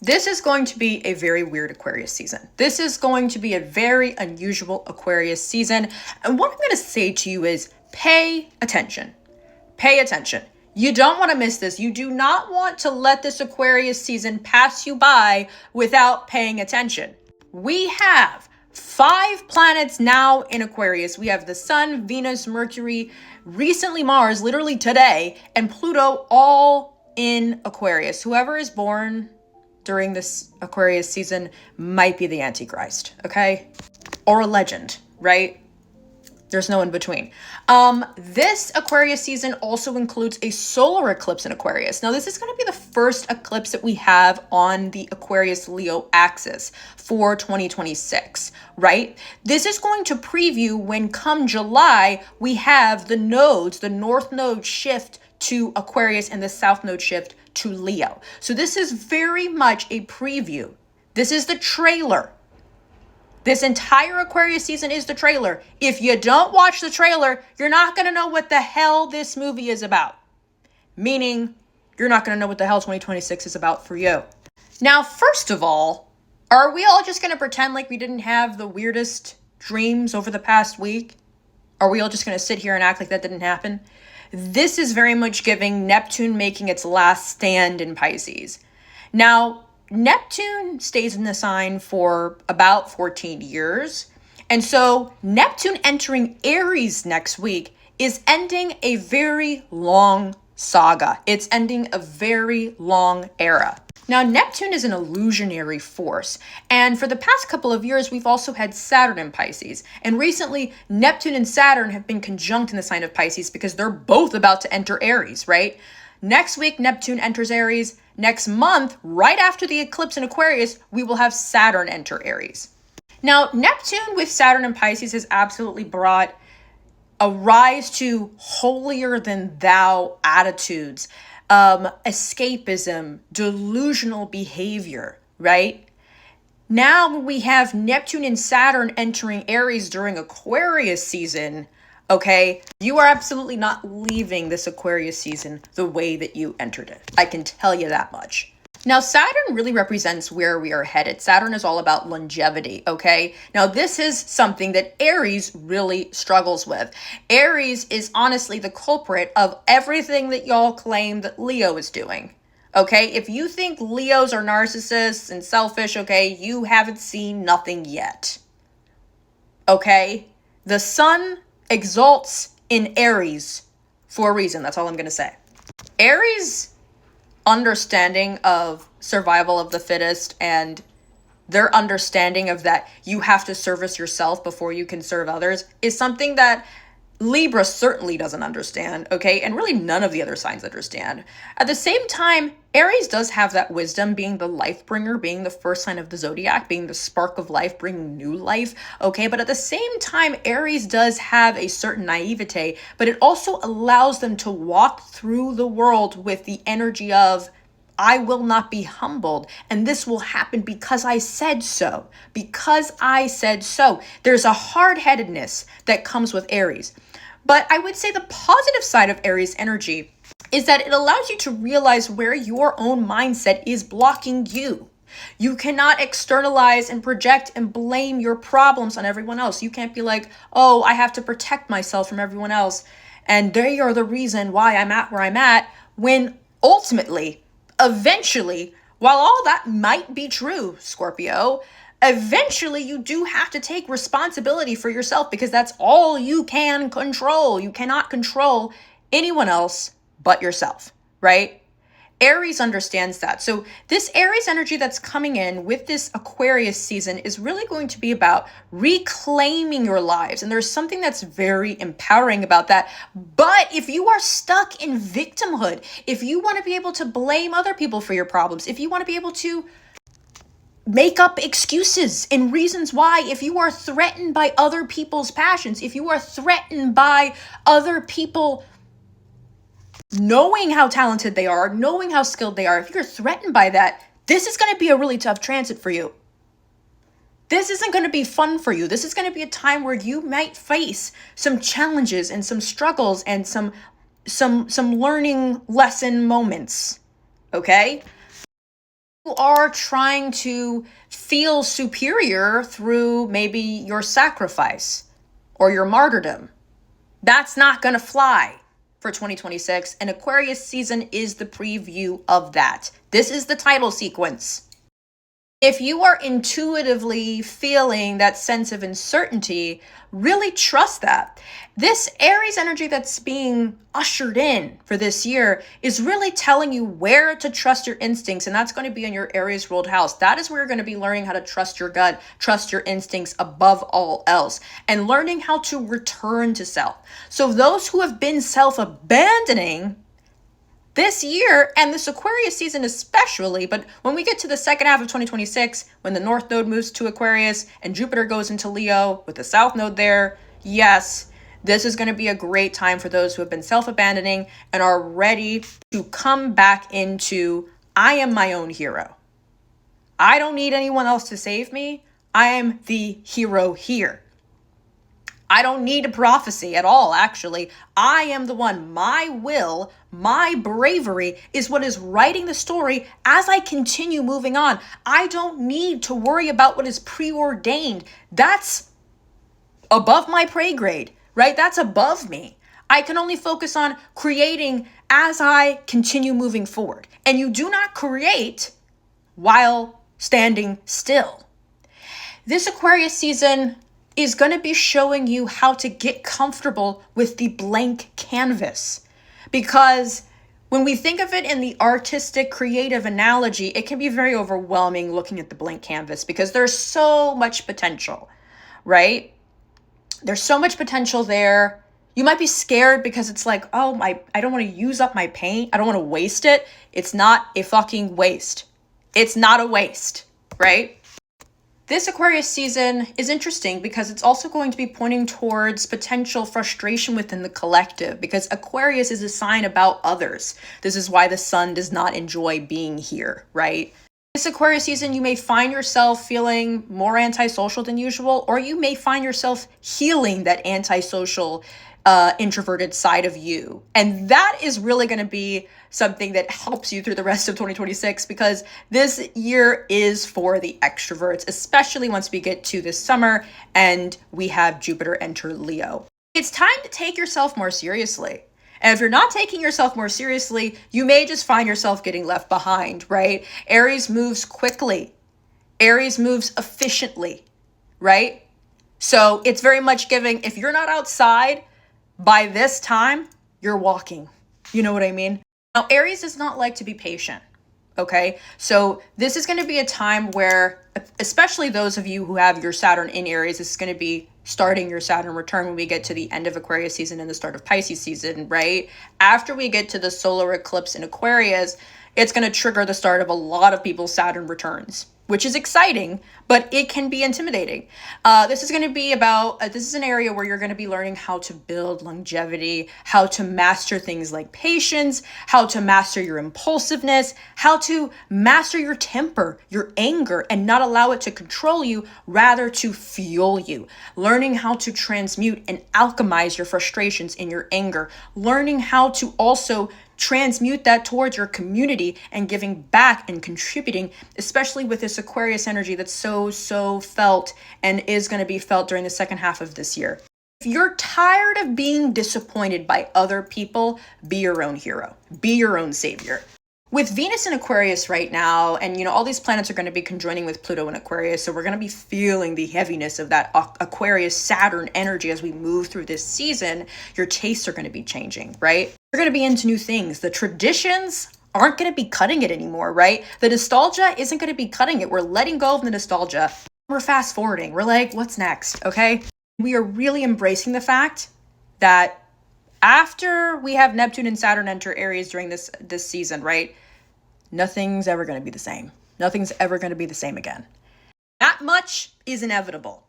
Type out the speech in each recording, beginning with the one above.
This is going to be a very weird Aquarius season. This is going to be a very unusual Aquarius season. And what I'm going to say to you is pay attention. Pay attention. You don't want to miss this. You do not want to let this Aquarius season pass you by without paying attention. We have 5 planets now in Aquarius. We have the Sun, Venus, Mercury, recently Mars, literally today, and Pluto all in Aquarius. Whoever is born during this Aquarius season might be the Antichrist, okay? Or a legend, right? There's no in between. This Aquarius season also includes a solar eclipse in Aquarius. Now, this is going to be the first eclipse that we have on the Aquarius-Leo axis for 2026, right? This is going to preview when come July, we have the nodes, the north node shift to Aquarius and the south node shift to Leo. So this is very much a preview. This is the trailer. This entire Aquarius season is the trailer. If you don't watch the trailer, you're not going to know what the hell this movie is about. Meaning, you're not going to know what the hell 2026 is about for you. Now, first of all, are we all just going to pretend like we didn't have the weirdest dreams over the past week? Are we all just going to sit here and act like that didn't happen? This is very much giving Neptune making its last stand in Pisces. Now, Neptune stays in the sign for about 14 years. And so Neptune entering Aries next week is ending a very long saga. It's ending a very long era. Now, Neptune is an illusionary force. And for the past couple of years, we've also had Saturn in Pisces. And recently, Neptune and Saturn have been conjunct in the sign of Pisces because they're both about to enter Aries, right? Next week, Neptune enters Aries. Next month, right after the eclipse in Aquarius, we will have Saturn enter Aries. Now, Neptune with Saturn and Pisces has absolutely brought a rise to holier than thou attitudes, escapism, delusional behavior, right? Now, when we have Neptune and Saturn entering Aries during Aquarius season, okay, you are absolutely not leaving this Aquarius season the way that you entered it. I can tell you that much. Now, Saturn really represents where we are headed. Saturn is all about longevity, okay? Now, this is something that Aries really struggles with. Aries is honestly the culprit of everything that y'all claim that Leo is doing, okay? If you think Leos are narcissists and selfish, okay, you haven't seen nothing yet, okay? The sun exalts in Aries for a reason. That's all I'm going to say. Aries' understanding of survival of the fittest and their understanding of that you have to service yourself before you can serve others is something that Libra certainly doesn't understand, okay? And really none of the other signs understand. At the same time, Aries does have that wisdom, being the life bringer, being the first sign of the zodiac, being the spark of life, bringing new life, okay? But at the same time, Aries does have a certain naivete, but it also allows them to walk through the world with the energy of, I will not be humbled, and this will happen because I said so. Because I said so. There's a hard-headedness that comes with Aries. But I would say the positive side of Aries energy is that it allows you to realize where your own mindset is blocking you. You cannot externalize and project and blame your problems on everyone else. You can't be like, oh, I have to protect myself from everyone else, and they are the reason why I'm at where I'm at, when ultimately, eventually, while all that might be true, Scorpio, eventually you do have to take responsibility for yourself because that's all you can control. You cannot control anyone else but yourself, right? Aries understands that. So this Aries energy that's coming in with this Aquarius season is really going to be about reclaiming your lives. And there's something that's very empowering about that. But if you are stuck in victimhood, if you want to be able to blame other people for your problems, if you want to be able to make up excuses and reasons why, if you are threatened by other people's passions, if you are threatened by other people knowing how talented they are, knowing how skilled they are, if you're threatened by that, this is going to be a really tough transit for you. This isn't going to be fun for you. This is going to be a time where you might face some challenges and some struggles and some learning lesson moments, okay? You are trying to feel superior through maybe your sacrifice or your martyrdom. That's not going to fly for 2026. And Aquarius season is the preview of that. This is the title sequence. If you are intuitively feeling that sense of uncertainty, really trust that. This Aries energy that's being ushered in for this year is really telling you where to trust your instincts, and that's going to be in your Aries ruled house. That is where you're going to be learning how to trust your gut, trust your instincts above all else, and learning how to return to self. So those who have been self-abandoning this year, and this Aquarius season especially, but when we get to the second half of 2026, when the North Node moves to Aquarius and Jupiter goes into Leo with the South Node there, yes, this is going to be a great time for those who have been self-abandoning and are ready to come back into, I am my own hero. I don't need anyone else to save me. I am the hero here. I don't need a prophecy at all, actually. I am the one. My will, my bravery is what is writing the story as I continue moving on. I don't need to worry about what is preordained. That's above my pay grade, right? That's above me. I can only focus on creating as I continue moving forward. And you do not create while standing still. This Aquarius season is going to be showing you how to get comfortable with the blank canvas. Because when we think of it in the artistic, creative analogy, it can be very overwhelming looking at the blank canvas because there's so much potential, right? There's so much potential there. You might be scared because it's like, oh, I don't want to use up my paint. I don't want to waste it. It's not a fucking waste. It's not a waste, right? This Aquarius season is interesting because it's also going to be pointing towards potential frustration within the collective, because Aquarius is a sign about others. This is why the sun does not enjoy being here, right? This Aquarius season, you may find yourself feeling more antisocial than usual, or you may find yourself healing that antisocial, introverted side of you. And that is really going to be something that helps you through the rest of 2026, because this year is for the extroverts, especially once we get to this summer and we have Jupiter enter Leo. It's time to take yourself more seriously. And if you're not taking yourself more seriously, you may just find yourself getting left behind, right? Aries moves quickly. Aries moves efficiently, right? So it's very much giving, if you're not outside by this time, you're walking. You know what I mean? Now, Aries does not like to be patient, okay? So this is going to be a time where, especially those of you who have your Saturn in Aries, this is going to be starting your Saturn return when we get to the end of Aquarius season and the start of Pisces season, right? After we get to the solar eclipse in Aquarius, it's going to trigger the start of a lot of people's Saturn returns, which is exciting, but it can be intimidating. This is going to be about, this is an area where you're going to be learning how to build longevity, how to master things like patience, how to master your impulsiveness, how to master your temper, your anger, and not allow it to control you, rather to fuel you. Learning how to transmute and alchemize your frustrations in your anger. Learning how to also transmute that towards your community and giving back and contributing, especially with this Aquarius energy that's so felt and is going to be felt during the second half of this year. If you're tired of being disappointed by other people, be your own hero. Be your own savior. With Venus in Aquarius right now, and all these planets are going to be conjoining with Pluto in Aquarius, so we're going to be feeling the heaviness of that Aquarius Saturn energy as we move through this season. Your tastes are going to be changing, right? You're going to be into new things. The traditions aren't going to be cutting it anymore, right? The nostalgia isn't going to be cutting it. We're letting go of the nostalgia. We're fast forwarding. We're like, what's next? Okay. We are really embracing the fact that after we have Neptune and Saturn enter Aries during this season, right? Nothing's ever going to be the same. Nothing's ever going to be the same again. That much is inevitable.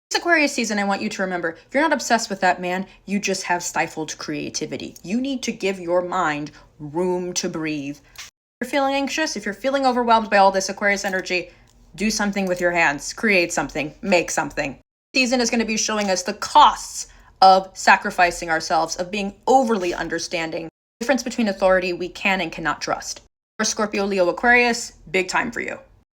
This Aquarius season, I want you to remember, if you're not obsessed with that man, you just have stifled creativity. You need to give your mind room to breathe. If you're feeling anxious, if you're feeling overwhelmed by all this Aquarius energy, do something with your hands. Create something. Make something. This season is going to be showing us the costs of sacrificing ourselves, of being overly understanding. The difference between authority we can and cannot trust. Scorpio, Leo, Aquarius, big time for you.